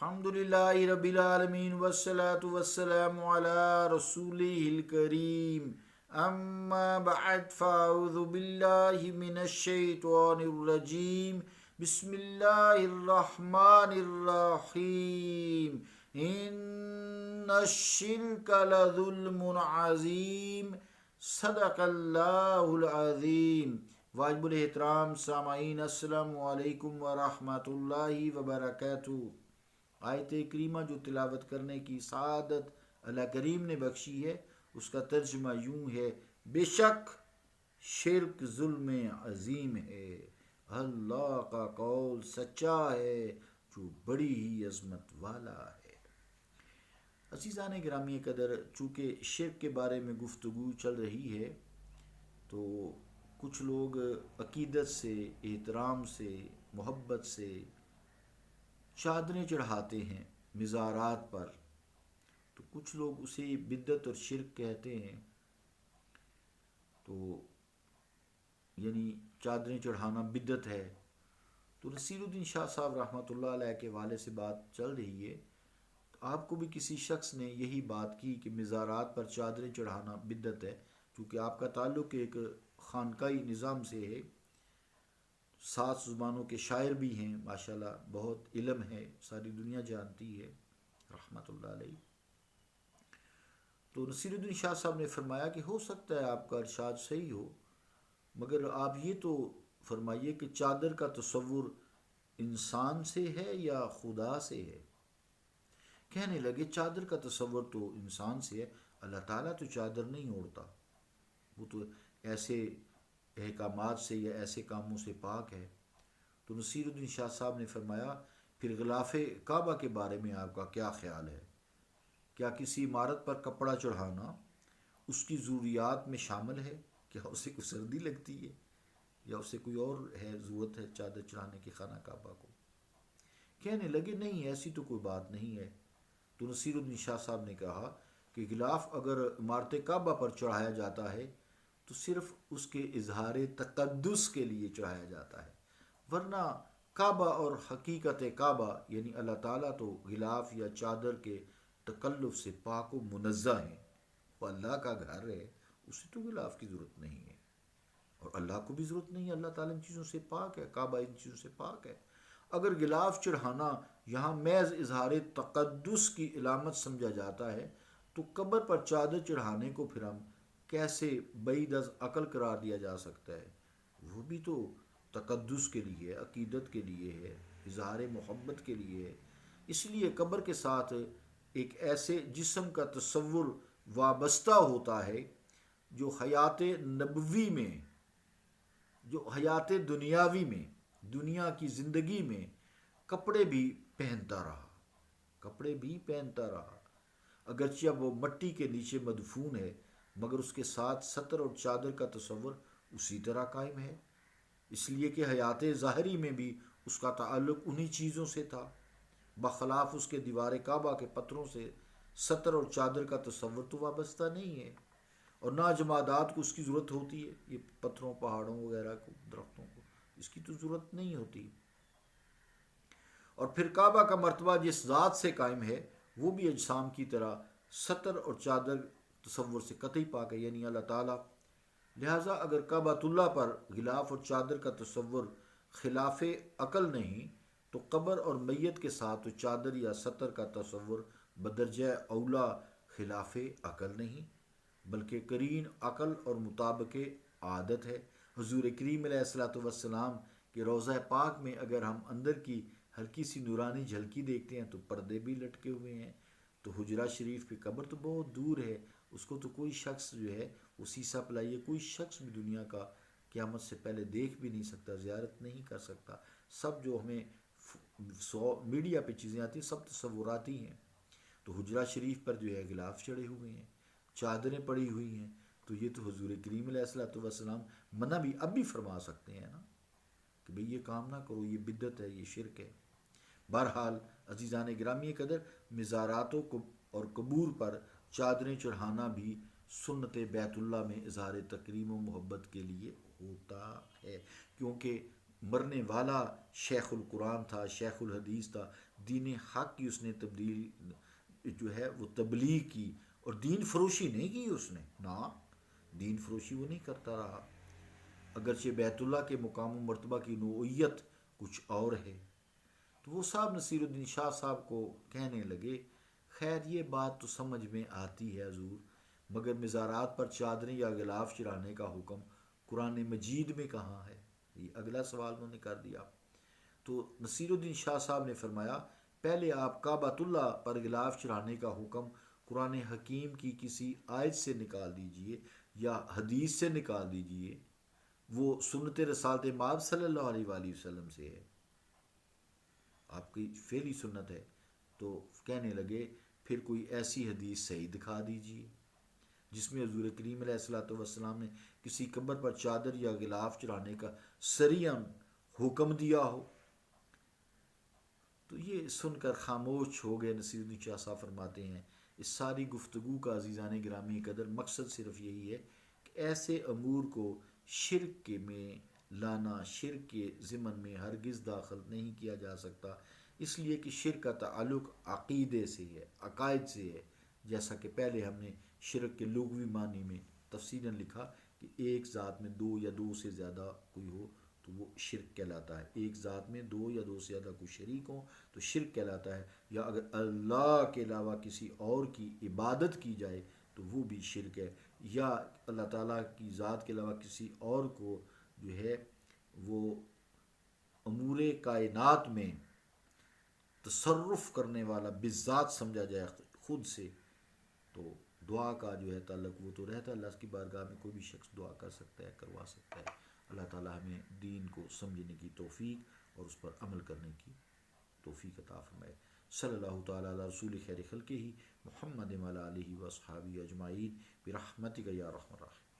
الحمدللہ رب العالمین والصلاة والسلام علی رسولہ الکریم اما بعد فاعوذ باللہ من الشیطان الرجیم بسم اللہ الرحمن الرحیم ان الشرک لظلم عظیم صدق اللہ العظیم۔ واجب الاحترام سامعین، السلام علیکم ورحمۃ اللہ وبرکاتہ۔ آیت کریمہ جو تلاوت کرنے کی سعادت اللہ کریم نے بخشی ہے، اس کا ترجمہ یوں ہے: بے شک شرک ظلم عظیم ہے، اللہ کا قول سچا ہے جو بڑی ہی عظمت والا ہے۔ عزیزان گرامی قدر، چونکہ شرک کے بارے میں گفتگو چل رہی ہے تو کچھ لوگ عقیدت سے، احترام سے، محبت سے چادریں چڑھاتے ہیں مزارات پر، تو کچھ لوگ اسے بدعت اور شرک کہتے ہیں۔ تو یعنی چادریں چڑھانا بدعت ہے۔ تو نصیر الدین شاہ صاحب رحمۃ اللہ علیہ کے والے سے بات چل رہی ہے، تو آپ کو بھی کسی شخص نے یہی بات کی کہ مزارات پر چادریں چڑھانا بدعت ہے، کیونکہ آپ کا تعلق ایک خانقاہی نظام سے ہے۔ 7 زبانوں کے شاعر بھی ہیں، ماشاءاللہ بہت علم ہے، ساری دنیا جانتی ہے، رحمۃ اللہ علیہ۔ تو نصیر الدین شاہ صاحب نے فرمایا کہ ہو سکتا ہے آپ کا ارشاد صحیح ہو، مگر آپ یہ تو فرمائیے کہ چادر کا تصور انسان سے ہے یا خدا سے ہے؟ کہنے لگے چادر کا تصور تو انسان سے ہے، اللہ تعالیٰ تو چادر نہیں اوڑھتا، وہ تو ایسے احکامات سے یا ایسے کاموں سے پاک ہے۔ تو نصیر الدین شاہ صاحب نے فرمایا پھر غلاف کعبہ کے بارے میں آپ کا کیا خیال ہے؟ کیا کسی عمارت پر کپڑا چڑھانا اس کی ضروریات میں شامل ہے؟ کیا اسے کوئی سردی لگتی ہے یا اسے کوئی اور ہے ضرورت ہے چادر چڑھانے کی خانہ کعبہ کو؟ کہنے لگے نہیں، ایسی تو کوئی بات نہیں ہے۔ تو نصیر الدین شاہ صاحب نے کہا کہ غلاف اگر عمارت کعبہ پر چڑھایا جاتا ہے تو صرف اس کے اظہار تقدس کے لیے چڑھایا جاتا ہے، ورنہ کعبہ اور حقیقت کعبہ یعنی اللہ تعالیٰ تو غلاف یا چادر کے تکلف سے پاک و منزہ ہیں۔ وہ اللہ کا گھر ہے، اسے تو غلاف کی ضرورت نہیں ہے، اور اللہ کو بھی ضرورت نہیں ہے، اللہ تعالیٰ ان چیزوں سے پاک ہے، کعبہ ان چیزوں سے پاک ہے۔ اگر غلاف چڑھانا یہاں محض اظہار تقدس کی علامت سمجھا جاتا ہے تو قبر پر چادر چڑھانے کو پھر ہم کیسے بعید از عقل قرار دیا جا سکتا ہے؟ وہ بھی تو تقدس کے لیے، عقیدت کے لیے ہے، اظہار محبت کے لیے ہے۔ اس لیے قبر کے ساتھ ایک ایسے جسم کا تصور وابستہ ہوتا ہے جو حیات نبوی میں، جو حیات دنیاوی میں، دنیا کی زندگی میں کپڑے بھی پہنتا رہا، کپڑے بھی پہنتا رہا، اگرچہ وہ مٹی کے نیچے مدفون ہے، مگر اس کے ساتھ ستر اور چادر کا تصور اسی طرح قائم ہے، اس لیے کہ حیات ظاہری میں بھی اس کا تعلق انہی چیزوں سے تھا، بخلاف اس کے دیوار کعبہ کے پتھروں سے ستر اور چادر کا تصور تو وابستہ نہیں ہے، اور نہ جمادات کو اس کی ضرورت ہوتی ہے، یہ پتھروں، پہاڑوں وغیرہ کو، درختوں کو اس کی تو ضرورت نہیں ہوتی۔ اور پھر کعبہ کا مرتبہ جس ذات سے قائم ہے وہ بھی اجسام کی طرح ستر اور چادر تصور سے قطعی پاک ہے، یعنی اللہ تعالیٰ۔ لہٰذا اگر کعبۃ اللہ پر غلاف اور چادر کا تصور خلاف عقل نہیں تو قبر اور میت کے ساتھ تو چادر یا ستر کا تصور بدرجہ اولا خلاف عقل نہیں، بلکہ قرین عقل اور مطابق عادت ہے۔ حضور کریم علیہ الصلوۃ والسلام کے روضہ پاک میں اگر ہم اندر کی ہلکی سی نورانی جھلکی دیکھتے ہیں تو پردے بھی لٹکے ہوئے ہیں، تو حجرہ شریف کی قبر تو بہت دور ہے، اس کو تو کوئی شخص جو ہے وہ سیسا پلائیے کوئی شخص بھی دنیا کا قیامت سے پہلے دیکھ بھی نہیں سکتا، زیارت نہیں کر سکتا۔ سب جو ہمیں میڈیا پہ چیزیں آتی ہیں سب تصوراتی ہیں۔ تو حجرہ شریف پر جو ہے غلاف چڑھے ہوئے ہیں، چادریں پڑی ہوئی ہیں، تو یہ تو حضور کریم علیہ الصلوۃ والسلام منع بھی اب بھی فرما سکتے ہیں نا کہ بھئی یہ کام نہ کرو، یہ بدعت ہے، یہ شرک ہے۔ بہرحال عزیزان گرامی قدر، مزاراتوں کو اور قبور پر چادریں چڑھانا بھی سنت بیت اللہ میں اظہار تکریم و محبت کے لیے ہوتا ہے، کیونکہ مرنے والا شیخ القرآن تھا، شیخ الحدیث تھا، دین حق کی اس نے جو ہے وہ تبلیغ کی، اور دین فروشی نہیں کی اس نے، نہ دین فروشی وہ نہیں کرتا رہا، اگرچہ بیت اللہ کے مقام و مرتبہ کی نوعیت کچھ اور ہے۔ تو وہ صاحب نصیر الدین شاہ صاحب کو کہنے لگے، خیر یہ بات تو سمجھ میں آتی ہے حضور، مگر مزارات پر چادریں یا غلاف چڑھانے کا حکم قرآن مجید میں کہاں ہے؟ یہ اگلا سوال انہوں نے کر دیا۔ تو نصیر الدین شاہ صاحب نے فرمایا، پہلے آپ کعبۃ اللہ پر غلاف چڑھانے کا حکم قرآن حکیم کی کسی آیت سے نکال دیجئے یا حدیث سے نکال دیجئے، وہ سنت رسالت مآب صلی اللہ علیہ وآلہ وسلم سے ہے، آپ کی فعلی سنت ہے۔ تو کہنے لگے پھر کوئی ایسی حدیث صحیح دکھا دیجئے جس میں حضور کریم علیہ الصلوۃ والسلام نے کسی قبر پر چادر یا غلاف چڑھانے کا صریحاً حکم دیا ہو۔ تو یہ سن کر خاموش ہو گئے۔ نصیر الدین شاہ صاحب فرماتے ہیں، اس ساری گفتگو کا عزیزان گرامی قدر مقصد صرف یہی ہے کہ ایسے امور کو شرک میں لانا، شرک کے ضمن میں ہرگز داخل نہیں کیا جا سکتا، اس لیے کہ شرک کا تعلق عقیدے سے ہے، عقائد سے ہے، جیسا کہ پہلے ہم نے شرک کے لغوی معنی میں تفصیلاً لکھا کہ ایک ذات میں دو یا دو سے زیادہ کوئی ہو تو وہ شرک کہلاتا ہے، ایک ذات میں دو یا دو سے زیادہ کوئی شریک ہوں تو شرک کہلاتا ہے، یا اگر اللہ کے علاوہ کسی اور کی عبادت کی جائے تو وہ بھی شرک ہے، یا اللہ تعالیٰ کی ذات کے علاوہ کسی اور کو جو ہے وہ امور کائنات میں تصرف کرنے والا بذات سمجھا جائے خود سے، تو دعا کا جو ہے تعلق وہ تو رہتا ہے، اللہ کی بارگاہ میں کوئی بھی شخص دعا کر سکتا ہے، کروا سکتا ہے۔ اللہ تعالیٰ ہمیں دین کو سمجھنے کی توفیق اور اس پر عمل کرنے کی توفیق عطا فرمائے۔ صلی اللہ تعالیٰ علی رسول خیر خلقہ محمد وعلی آلہ و اصحابہ اجمعین برحمتک یا ارحم الراحمین۔